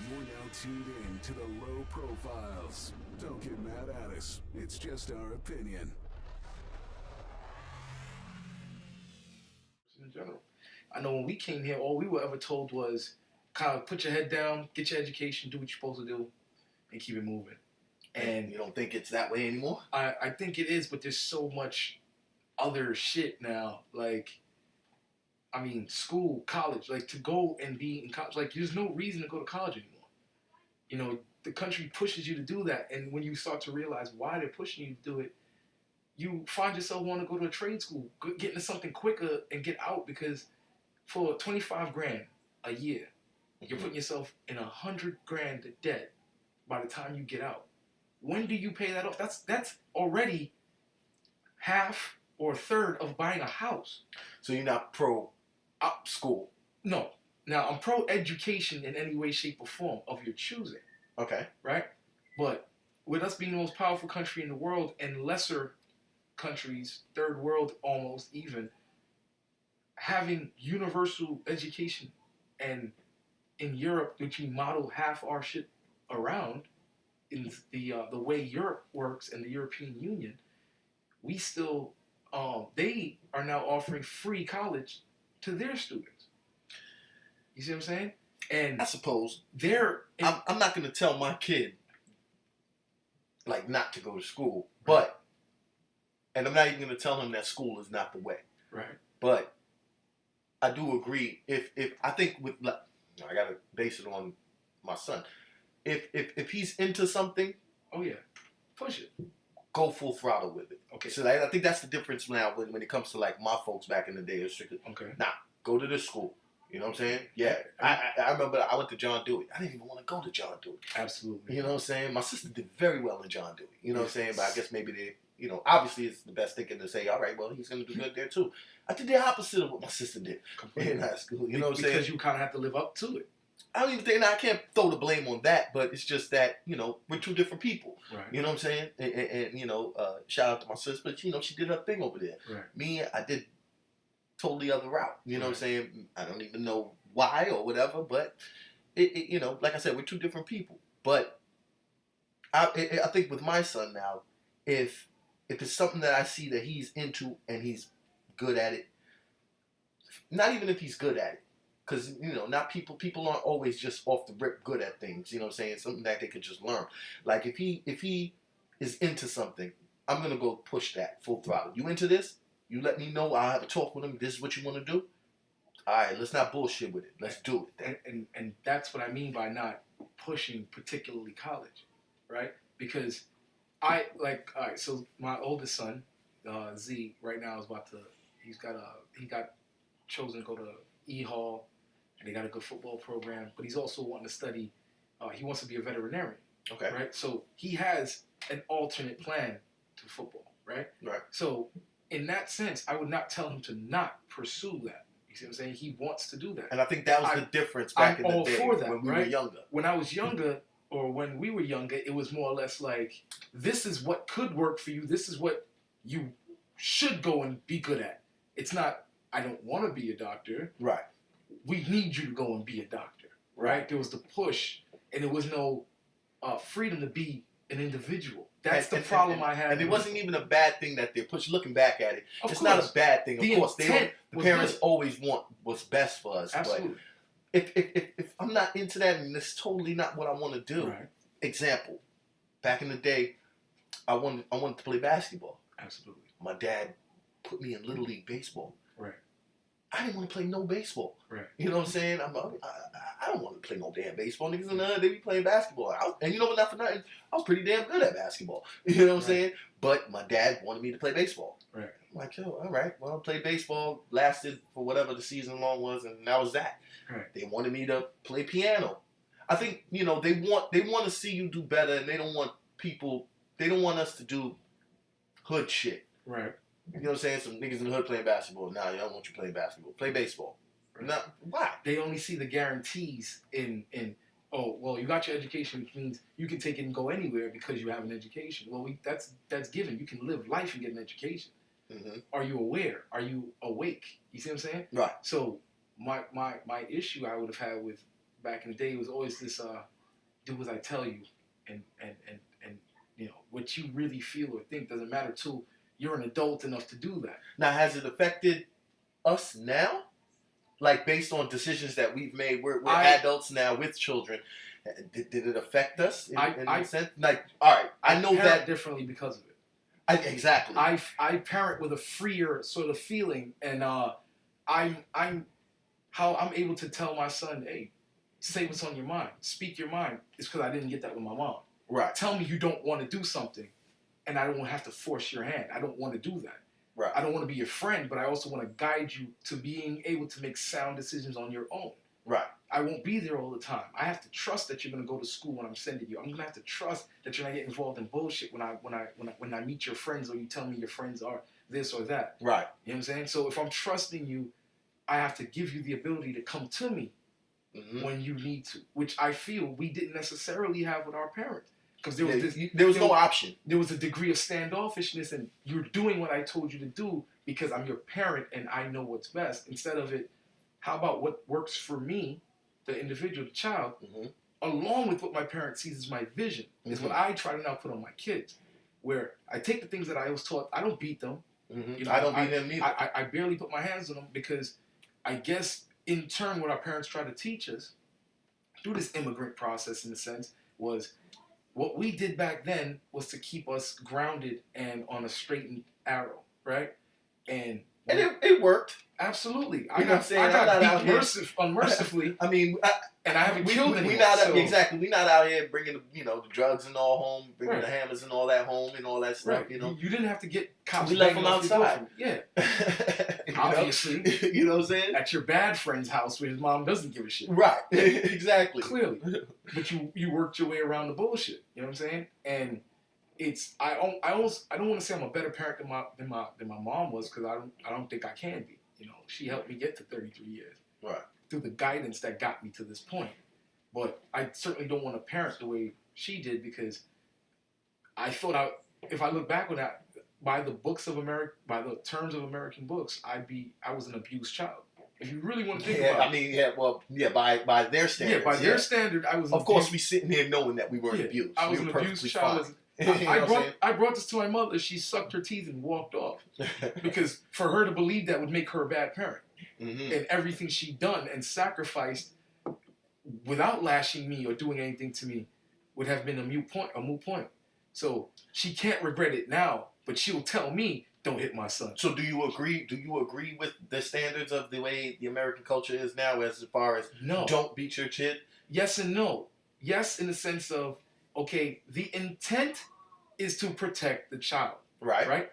You're now tuned in to the Low Profiles. Don't get mad at us. It's just our opinion. In general, I know when we came here, all we were ever told was kind of put your head down, get your education, do what you're supposed to do, and keep it moving. And you don't think it's that way anymore? I think it is, but there's so much other shit now. Like, I mean, school, college, like to go and be in college, like there's no reason to go to college anymore. You know, the country pushes you to do that, and when you start to realize why they're pushing you to do it, you find yourself wanting to go to a trade school, get into something quicker and get out, because for 25 grand a year, you're putting yourself in 100 grand of debt by the time you get out. When do you pay that off? That's already half or a third of buying a house. So you're not pro school? No. Now, I'm pro education in any way, shape, or form of your choosing. Okay. Right? But with us being the most powerful country in the world and lesser countries, third world almost even, having universal education, and in Europe, which we model half our shit around, in the way Europe works and the European Union, we still, they are now offering free college to their students. You see what I'm saying? And I suppose they're... I'm not going to tell my kid, like, not to go to school, but, and I'm not even going to tell him that school is not the way. Right. But I do agree, if I think with, like, I got to base it on my son. If he's into something, oh yeah, push it. Go full throttle with it. Okay. So I think that's the difference now when it comes to, like, my folks back in the day. It's strictly, okay, nah, go to this school. You know what I'm saying? Yeah. I remember I went to John Dewey. I didn't even want to go to John Dewey. Absolutely. You know what I'm saying? My sister did very well in John Dewey. You know what I'm saying? But I guess maybe they, you know, obviously it's the best thinking to say, all right, well, he's going to do good there too. I did the opposite of what my sister did in high school. You know what I'm saying? Because you kind of have to live up to it. I don't even think, I can't throw the blame on that, but it's just that, you know, we're two different people. Right. You know what I'm saying? And you know, shout out to my sister, but, you know, she did her thing over there. Right. Me, I did totally other route. You know what I'm saying? I don't even know why or whatever, but, you know, like I said, we're two different people. But I think with my son now, if it's something that I see that he's into and he's good at it, not even if he's good at it, because, you know, not people aren't always just off the rip good at things. You know what I'm saying? Something that they could just learn. Like, if he is into something, I'm going to go push that full throttle. You into this? You let me know. I'll have a talk with him. This is what you want to do? All right, let's not bullshit with it. Let's do it. And that's what I mean by not pushing particularly college, right? Because all right, so my oldest son, Z, right now is he got chosen to go to E-Hall, and they got a good football program, but he's also wanting to study, he wants to be a veterinarian. Okay. Right? So he has an alternate plan to football, right? Right. So in that sense, I would not tell him to not pursue that. You see what I'm saying? He wants to do that. And I think that was the difference back in the day when we were younger. When I was younger, or when we were younger, it was more or less like, this is what could work for you. This is what you should go and be good at. It's not, I don't want to be a doctor. Right. We need you to go and be a doctor. Right? There was the push, and there was no freedom to be an individual. That's the problem I had. And it wasn't even a bad thing that they pushed. Looking back at it, it's course. not a bad thing. Of course, the parents good. Always want what's best for us. Absolutely. But if I'm not into that, and it's totally not what I want to do. Right. Example, back in the day, I wanted to play basketball. Absolutely. My dad put me in Little League baseball. Right. I didn't want to play no baseball. Right. You know what I'm saying? I don't want to play no damn baseball. Niggas in the hood, they be playing basketball. And you know what, not for nothing, I was pretty damn good at basketball. You know what I'm saying? But my dad wanted me to play baseball. Right. I'm like, yo, all right. Well, I played baseball, lasted for whatever the season long was, and that was that. Right. They wanted me to play piano. I think, you know, they want to see you do better, and they don't want us to do hood shit. Right. You know what I'm saying? Some niggas in the hood playing basketball. Nah, I don't want you playing basketball. Play baseball. Nah, why? They only see the guarantees in oh, well, you got your education, which means you can take it and go anywhere because you have an education. Well, that's given. You can live life and get an education. Mm-hmm. Are you aware? Are you awake? You see what I'm saying? Right. So my issue I would have had with back in the day, it was always this do as I tell you, and you know what you really feel or think doesn't matter till you're an adult enough to do that. Now, has it affected us now? Like, based on decisions that we've made, we're adults now with children. Did it affect us in a sense? Like, all right, I know that differently because of it. Exactly. I parent with a freer sort of feeling, and I'm how I'm able to tell my son, hey, say what's on your mind, speak your mind. It's because I didn't get that with my mom. Right. Tell me you don't want to do something, and I don't have to force your hand. I don't want to do that. Right. I don't want to be your friend, but I also want to guide you to being able to make sound decisions on your own. Right. I won't be there all the time. I have to trust that you're going to go to school when I'm sending you. I'm going to have to trust that you're not getting involved in bullshit when I meet your friends, or you tell me your friends are this or that. Right. You know what I'm saying? So if I'm trusting you, I have to give you the ability to come to me when you need to, which I feel we didn't necessarily have with our parents. Because there was no option. There was a degree of standoffishness, and you're doing what I told you to do because I'm your parent and I know what's best. Instead of it, how about what works for me, the individual, the child, along with what my parent sees as my vision, is what I try to now put on my kids. Where I take the things that I was taught, I don't beat them. You know, I don't beat them neither. I barely put my hands on them because I guess in turn what our parents try to teach us through this immigrant process, in a sense, was what we did back then was to keep us grounded and on a straightened arrow, right? And it worked. Absolutely. You know what I'm saying? I got beat unmercifully. I mean, and I haven't killed anyone. Exactly. We're not out here bringing the drugs and all home, bringing the hammers and all that home and all that stuff. Right. You know, you didn't have to get cops. We left them outside. Yeah. Obviously. You know what I'm saying? At your bad friend's house where his mom doesn't give a shit. Right. Exactly. Clearly. But you worked your way around the bullshit. You know what I'm saying? And it's I don't want to say I'm a better parent than my mom was, because I don't think I can be. You know, she helped me get to 33 years. Right. Through the guidance that got me to this point. But I certainly don't want to parent the way she did, because I thought if I look back on that, by the terms of American books, I was an abused child. If you really want to think about it. By their standards. Yeah, by their standard, I was. Of course, we sitting here knowing that we weren't abused. I was an abused child. I brought this to my mother. She sucked her teeth and walked off because for her to believe that would make her a bad parent. And everything she'd done and sacrificed without lashing me or doing anything to me would have been a moot point. So she can't regret it now, but she'll tell me, don't hit my son. So do you agree with the standards of the way the American culture is now, as far as don't beat your kid? Yes and no. Yes, in the sense of, okay, the intent is to protect the child. Right?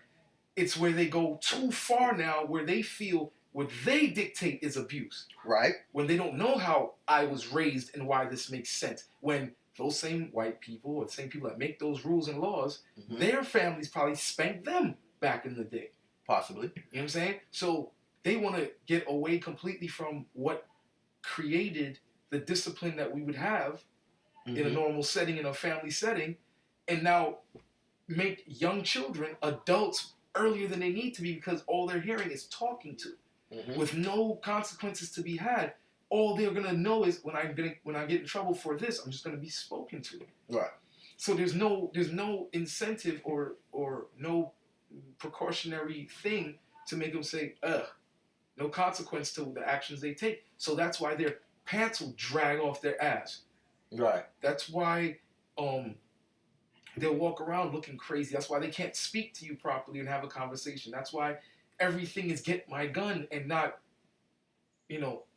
It's where they go too far now, where they feel what they dictate is abuse. Right? When they don't know how I was raised and why this makes sense. When those same white people or the same people that make those rules and laws, their families probably spanked them back in the day. Possibly. You know what I'm saying? So they want to get away completely from what created the discipline that we would have in a normal setting, in a family setting, and now make young children adults earlier than they need to be, because all they're hearing is talking to, with no consequences to be had. All they're gonna know is when I get in trouble for this, I'm just gonna be spoken to. Right. So there's no incentive or no precautionary thing to make them say, no consequence to the actions they take. So that's why their pants will drag off their ass. Right. That's why they'll walk around looking crazy. That's why they can't speak to you properly and have a conversation. That's why everything is get my gun and not,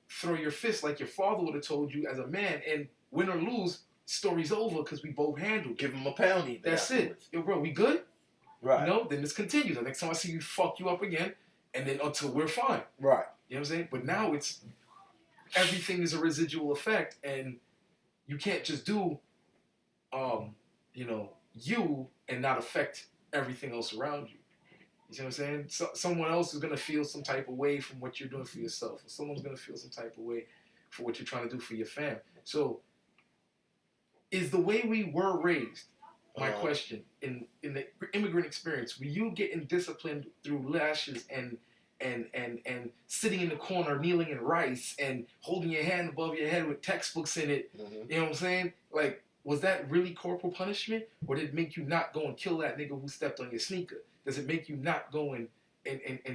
throw your fist like your father would have told you as a man. And win or lose, story's over because we both handled. Give him a poundie. That's afterwards. It. Yo, bro, we good? Right. Then this continues. The next time I see you, fuck you up again, and then until we're fine. Right. You know what I'm saying? But now it's everything is a residual effect, and you can't just do, you and not affect everything else around you. You see what I'm saying? So, someone else is gonna feel some type of way from what you're doing for yourself, or someone's gonna feel some type of way for what you're trying to do for your fam. So, is the way we were raised? My question in the immigrant experience, were you getting disciplined through lashes and and sitting in the corner, kneeling in rice, and holding your hand above your head with textbooks in it. Mm-hmm. You know what I'm saying? Like, was that really corporal punishment, or did it make you not go and kill that nigga who stepped on your sneaker? Does it make you not go and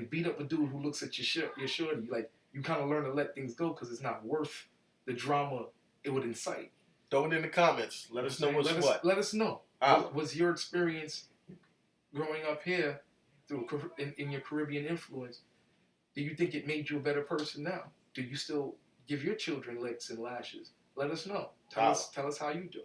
beat up a dude who looks at your shorty? Like, you kind of learn to let things go because it's not worth the drama it would incite. Throw it in the comments. Let us know what's what. Let us know. Ah. What was your experience growing up here in your Caribbean influence? Do you think it made you a better person now? Do you still give your children licks and lashes? Let us know. Tell us how you do.